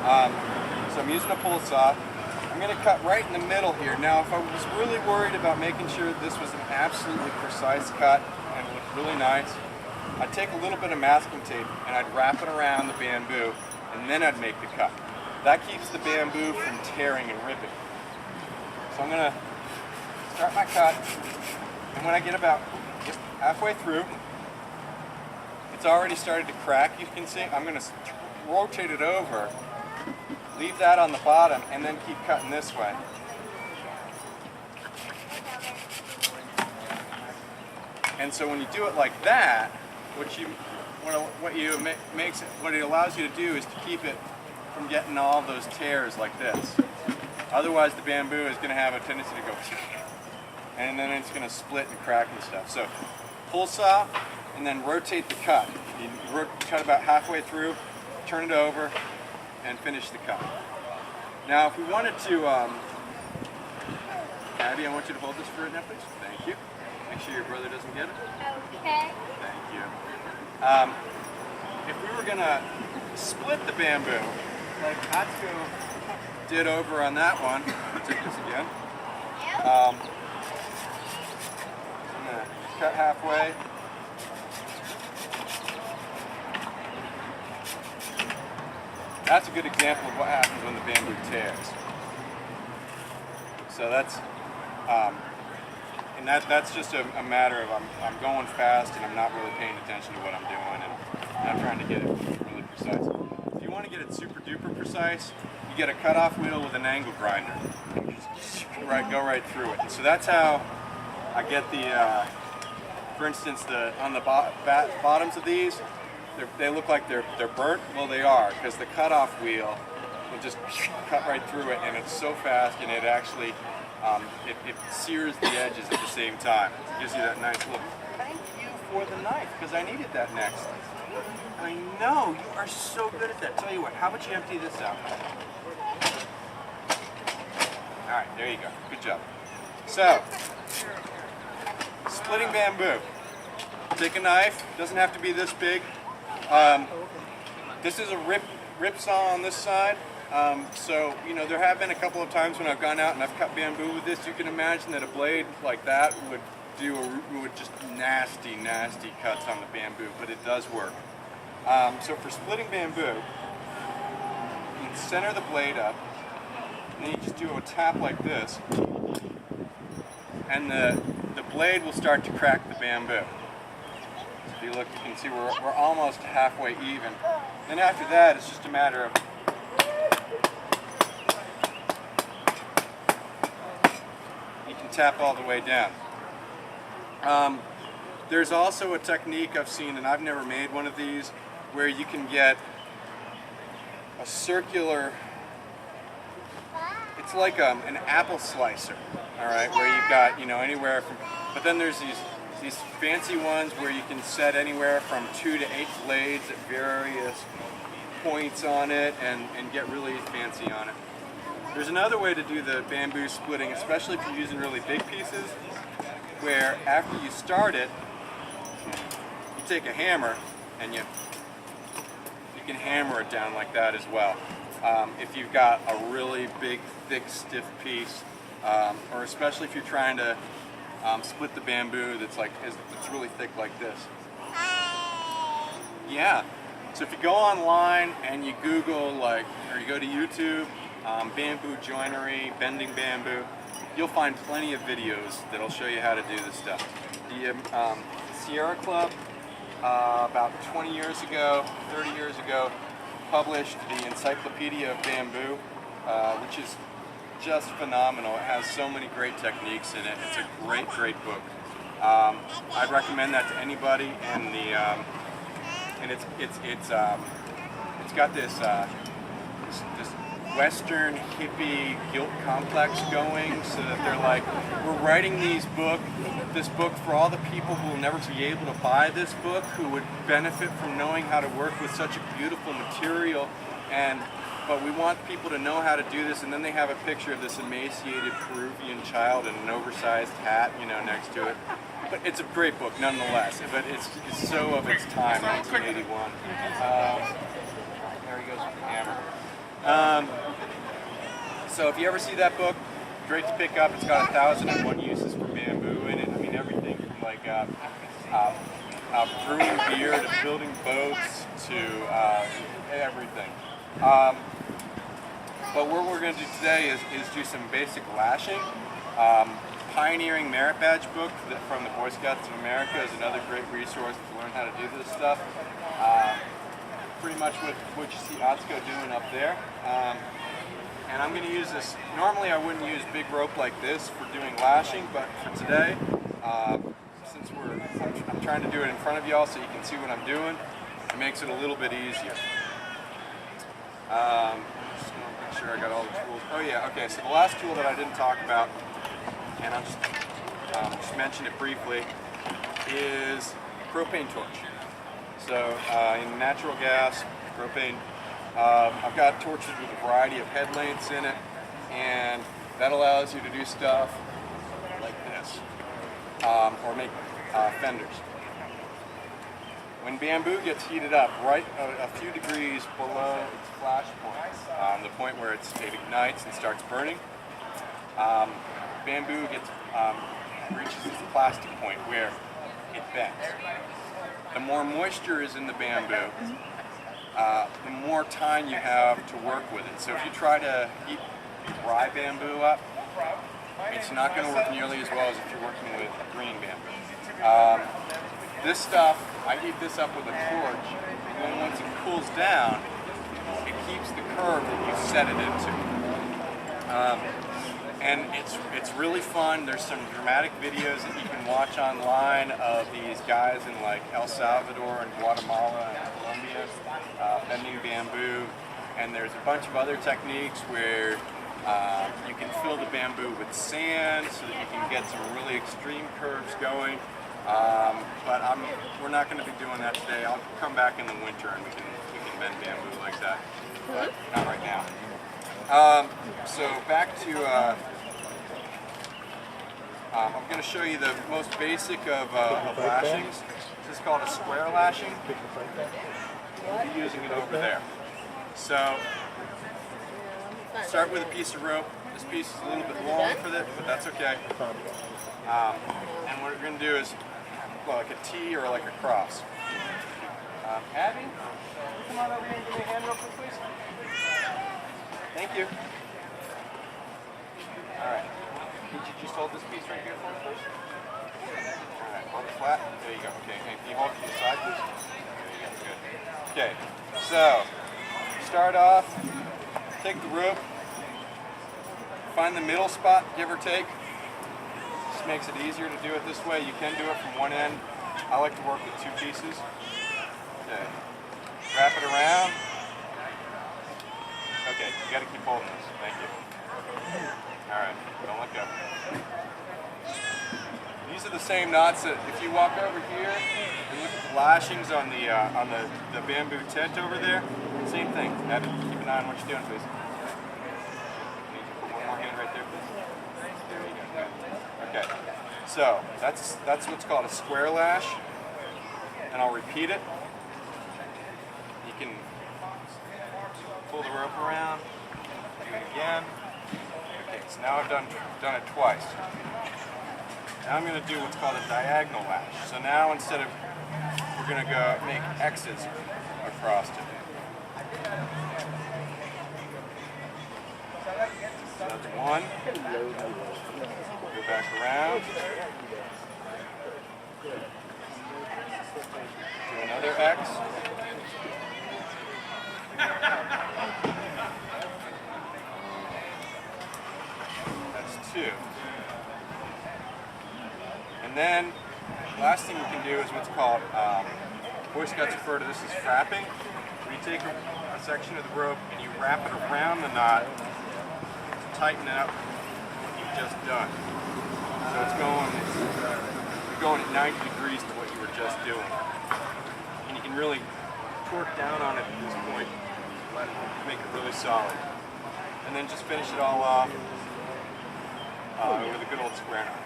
So I'm using a pull saw. I'm going to cut right in the middle here. Now, if I was really worried about making sure this was an absolutely precise cut and looked really nice, I'd take a little bit of masking tape and I'd wrap it around the bamboo, and then I'd make the cut. That keeps the bamboo from tearing and ripping. So I'm going to start my cut, and when I get about just halfway through, it's already started to crack, you can see. I'm going to rotate it over, leave that on the bottom, and then keep cutting this way. And so when you do it like that, what it allows you to do is to keep it from getting all those tears like this. Otherwise, the bamboo is going to have a tendency to go, and then it's going to split and crack and stuff. So pull saw, and then rotate the cut. You cut about halfway through, turn it over, and finish the cut. Now, if we wanted to, Abby, I want you to hold this for a minute, please. Thank you. Make sure your brother doesn't get it. Okay. Thank you. If we were going to split the bamboo, like Atsuko did over on that one, I'll take this again. I'm going to cut halfway. That's a good example of what happens when the bamboo tears. So that's, and that's just a matter of I'm going fast and I'm not really paying attention to what I'm doing, and I'm trying to get it really precise. If you want to get it super duper precise, you get a cutoff wheel with an angle grinder. And just go right through it. And so that's how I get the, for instance, on the bottoms of these, they look like they're burnt. Well, they are, because the cutoff wheel will just cut right through it, and it's so fast, and it actually it sears the edges at the same time. It gives you that nice look. Thank you for the knife, because I needed that next. I know, you are so good at that. Tell you what, how about you empty this out? All right, there you go. Good job. So, splitting bamboo. Take a knife. Doesn't have to be this big. This is a rip saw on this side. So, you know, there have been a couple of times when I've gone out and I've cut bamboo with this. You can imagine that a blade like that would just nasty cuts on the bamboo, but it does work. So for splitting bamboo, you center the blade up, and then you just do a tap like this, and the blade will start to crack the bamboo. So if you look, you can see we're almost halfway even. Then after that, it's just a matter of you can tap all the way down. There's also a technique I've seen, and I've never made one of these, where you can get a circular, it's like an apple slicer, all right, where you've got, you know, anywhere from, but then there's these fancy ones where you can set anywhere from 2 to 8 blades at various points on it and get really fancy on it. There's another way to do the bamboo splitting, especially if you're using really big pieces, where after you start it, you take a hammer and you can hammer it down like that as well. If you've got a really big, thick, stiff piece, or especially if you're trying to split the bamboo that's really thick like this. Yeah. So if you go online and you Google, or you go to YouTube, bamboo joinery, bending bamboo, you'll find plenty of videos that'll show you how to do this stuff. The Sierra Club, about 20 years ago, 30 years ago, published the Encyclopedia of Bamboo, which is just phenomenal. It has so many great techniques in it. It's a great book. I'd recommend that to anybody, and it's got this Western hippie guilt complex going, so that they're like, we're writing this book for all the people who will never be able to buy this book, who would benefit from knowing how to work with such a beautiful material, but we want people to know how to do this. And then they have a picture of this emaciated Peruvian child in an oversized hat, you know, next to it. But it's a great book nonetheless, but it's so of its time, 1981. There he goes with the hammer. So if you ever see that book, great to pick up. It's got 1,001 uses for bamboo in it. I mean, everything from like brewing beer to building boats to everything. But what we're going to do today is do some basic lashing. Pioneering Merit Badge book from the Boy Scouts of America is another great resource to learn how to do this stuff. Pretty much what you see Atsuko doing up there. And I'm going to use this. Normally I wouldn't use big rope like this for doing lashing, but for today, since I'm trying to do it in front of y'all so you can see what I'm doing, it makes it a little bit easier. Just going to make sure I got all the tools. Oh yeah, okay, so the last tool that I didn't talk about, and I'll just mention it briefly, is propane torch. So in natural gas, propane, I've got torches with a variety of head lengths in it, and that allows you to do stuff like this, or make fenders. When bamboo gets heated up right a few degrees below its flash point, the point where it ignites and starts burning, bamboo reaches this plastic point where it bends. The more moisture is in the bamboo, the more time you have to work with it. So if you try to heat dry bamboo up, it's not going to work nearly as well as if you're working with green bamboo. This stuff, I heat this up with a torch, and then once it cools down, it keeps the curve that you set it into. And it's really fun. There's some dramatic videos that you can watch online of these guys in like El Salvador and Guatemala and Colombia bending bamboo. And there's a bunch of other techniques where you can fill the bamboo with sand so that you can get some really extreme curves going. But we're not going to be doing that today. I'll come back in the winter and we can bend bamboo like that, but not right now. So back to, I'm going to show you the most basic of lashings. This is called a square lashing. We'll be using it over there. So start with a piece of rope. This piece is a little bit long for this, but that's okay. And what we're going to do is, well, like a T or like a cross. Abby, come on over here and give me a hand real quick, please. Thank you. All right. Could you just hold this piece right here for me, please? All right, hold it flat. There you go. Okay, and can you hold it to the side, please? There you go. Good. Okay, so start off, take the rope, find the middle spot, give or take. This makes it easier to do it this way. You can do it from one end. I like to work with two pieces. Okay. Wrap it around. Okay, you got to keep holding this. Thank you. All right, don't let go. These are the same knots that if you walk over here and look at the lashings on the bamboo tent over there, same thing. Abby, keep an eye on what you're doing, please. Put one more hand right there, please. There you go. Okay, so that's what's called a square lash, and I'll repeat it. You can pull the rope around, do it again. Okay, so now I've done it twice. Now I'm going to do what's called a diagonal lash. So now instead of, we're going to go make X's across it. So that's one. Go back around. Do another X. That's two. And then, last thing you can do is what's called, Boy Scouts refer to this as frapping, where you take a section of the rope and you wrap it around the knot to tighten up what you've just done. So you're going at 90 degrees to what you were just doing. And you can really torque down on it at this point, make it really solid. And then just finish it all off with a good old square knot.